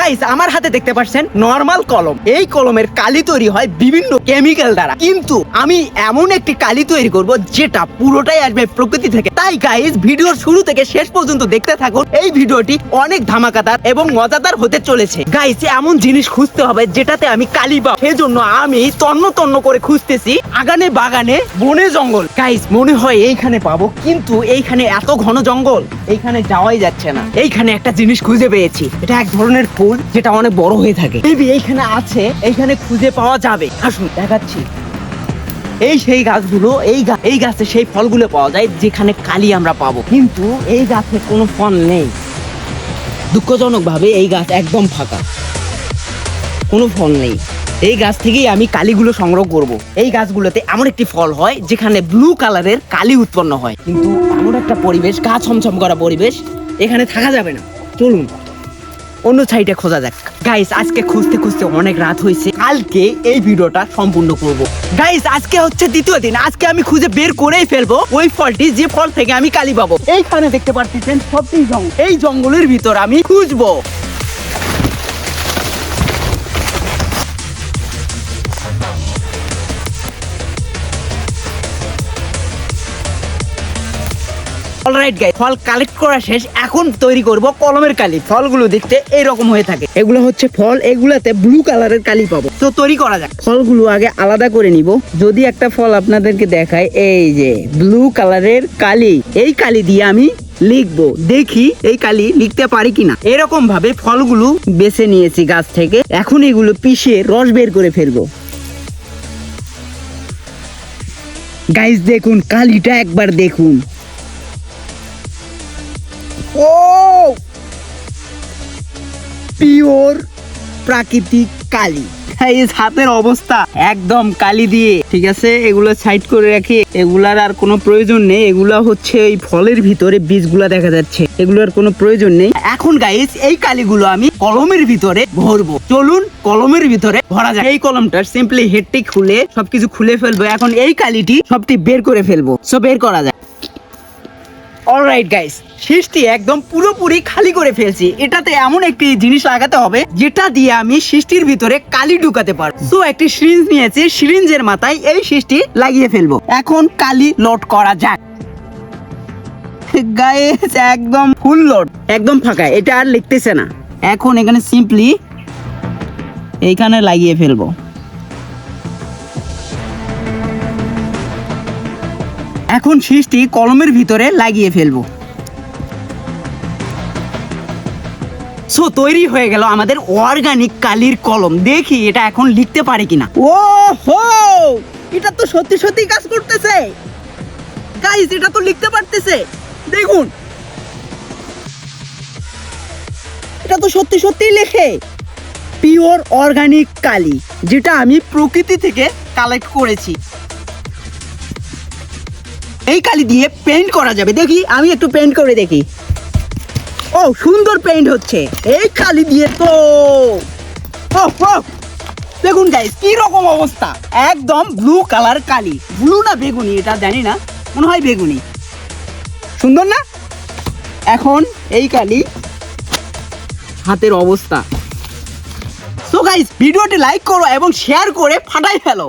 Guys আমার হাতে দেখতে পাচ্ছেন নরমাল কলম। এই কলমের কালি তৈরি হয় বিভিন্ন কেমিক্যাল দ্বারা, কিন্তু আমি এমন একটি কালি তৈরি করব যেটা পুরোটাই আসবে প্রকৃতি থেকে। তাই গাইস ভিডিওর শুরু থেকে শেষ পর্যন্ত দেখতে থাকুন। এই ভিডিওটি অনেক ধামাকাদার এবং মজাদার হতে চলেছে। গাইস এমন জিনিস খুঁজতে হবে যেটাতে আমি কালি পাবো, সেজন্য আমি তন্ন তন্ন করে খুঁজতেছি আগানে বাগানে বনে জঙ্গল। গাইস মনে হয় এইখানে পাবো, কিন্তু এইখানে এত ঘন জঙ্গল এইখানে যাওয়াই যাচ্ছে না। এইখানে একটা জিনিস খুঁজে পেয়েছি, এটা এক ধরনের ফুল যেটা অনেক বড় হয়ে থাকে। মেবি এইখানে আছে, এইখানে খুঁজে পাওয়া যাবে। আসুন দেখাচ্ছি। এই সেই গাছগুলো, এই গাছে সেই ফলগুলো পাওয়া যায় যেখানে কালি আমরা পাবো, কিন্তু এই গাছে কোনো ফল নেই। দুঃখজনক ভাবে এই গাছ একদম ফাঁকা, কোনো ফল নেই। এই গাছ থেকেই আমি কালিগুলো সংগ্রহ করব। এই গাছগুলোতে এমন একটি ফল হয় যেখানে ব্লু কালারের কালি উৎপন্ন হয়, কিন্তু এমন একটা পরিবেশ, গা ছমছম করা পরিবেশ, এখানে থাকা যাবে না। চলুন অন্য সাইডে খোঁজা যাক। গাইস আজকে খুঁজতে খুঁজতে অনেক রাত হয়েছে, কালকে এই ভিডিওটা সম্পূর্ণ করব। গাইস আজকে হচ্ছে দ্বিতীয় দিন, আজকে আমি খুঁজে বের করেই ফেলবো ওই ফলটি যে ফল থেকে আমি কালি পাবো। এইখানে দেখতে পাচ্ছেন সবটি জঙ্গল, এই জঙ্গলের ভিতর আমি খুঁজবো। অলরাইট গাইস, ফল কালেক্ট করা শেষ, এখন তৈরি করব কলমের কালি। ফলগুলো দেখতে এইরকম হয়ে থাকে, এগুলো হচ্ছে ফল, এগুলাতে ব্লু কালারের কালি পাবো। তো তৈরি করা যাক। ফলগুলো আগে আলাদা করে নিব। যদি একটা ফল আপনাদেরকে দেখায়, এই যে ব্লু কালারের কালি, এই কালি দিয়ে আমি লিখবো, দেখি এই কালি লিখতে পারি কিনা। এরকম ভাবে ফলগুলো বেছে নিয়েছি গাছ থেকে, এখন এগুলো পিষে রস বের করে ফেলবো। গাইস দেখুন কালিটা একবার দেখুন। ও পিওর প্রাকৃতিক কালি। গাইস হাতের অবস্থা একদম কালি দিয়ে, ঠিক আছে এগুলো সাইড করে রাখি, এগুলার আর কোনো প্রয়োজন নেই। এগুলা হচ্ছে এই ফলের ভিতরে বীজগুলা দেখা যাচ্ছে, এগুলোর কোনো প্রয়োজন নেই। এখন গাইস এই কালিগুলো আমি কলমের ভিতরে ভরবো। চলুন কলমের ভিতরে ভরা যায়। এই কলমটার সিম্পলি হেডটি খুলে সবকিছু খুলে ফেলবো। এখন এই কালিটি সবটি বের করে ফেলবো। সো বের করা যায়। অলরাইট গাইস, শীষটি একদম পুরোপুরি খালি করে ফেলছি। এটাতে এমন একটি জিনিস লাগাতে হবে যেটা দিয়ে আমি শীষটির ভিতরে কালি ঢুকাতে পারবো। সো একটি সিরিঞ্জ নিয়েছি, সিরিঞ্জের মাথায় এই শীষটি লাগিয়ে ফেলবো। এখন কালি লোড করা যাক। গাইস একদম ফুল লোড, একদম ফাঁকা, এটা আর লিখতেছে না। এখন এখানে সিম্পলি এইখানে লাগিয়ে ফেলবো। এখন শীষটি কলমের ভিতরে লাগিয়ে ফেলবো। সো তৈরি হয়ে গেল আমাদের অর্গানিক কালির কলম। দেখি এটা এখন লিখতে পারে কিনা। ও হো, এটা তো সত্যি সত্যি কাজ করতেছে গাইস, এটা তো লিখতে পারতেছে। দেখুন এটা তো সত্যি সত্যি লেখে পিওর অর্গানিক কালি, যেটা আমি প্রকৃতি থেকে কালেক্ট করেছি। এই কালি দিয়ে পেইন্ট করা যাবে। দেখি আমি একটু পেইন্ট করে দেখি। ও সুন্দর পেইন্ট হচ্ছে এই কালি দিয়ে। তো দেখুন গাইস কি রকম অবস্থা, একদম ব্লু কালার কালি। ব্লু না বেগুনি এটা জানি না, মনে হয় বেগুনি। সুন্দর না? এখন এই কালি হাতের অবস্থা। সো গাইস ভিডিওটি লাইক করো এবং শেয়ার করে ফাটাই ফেলো।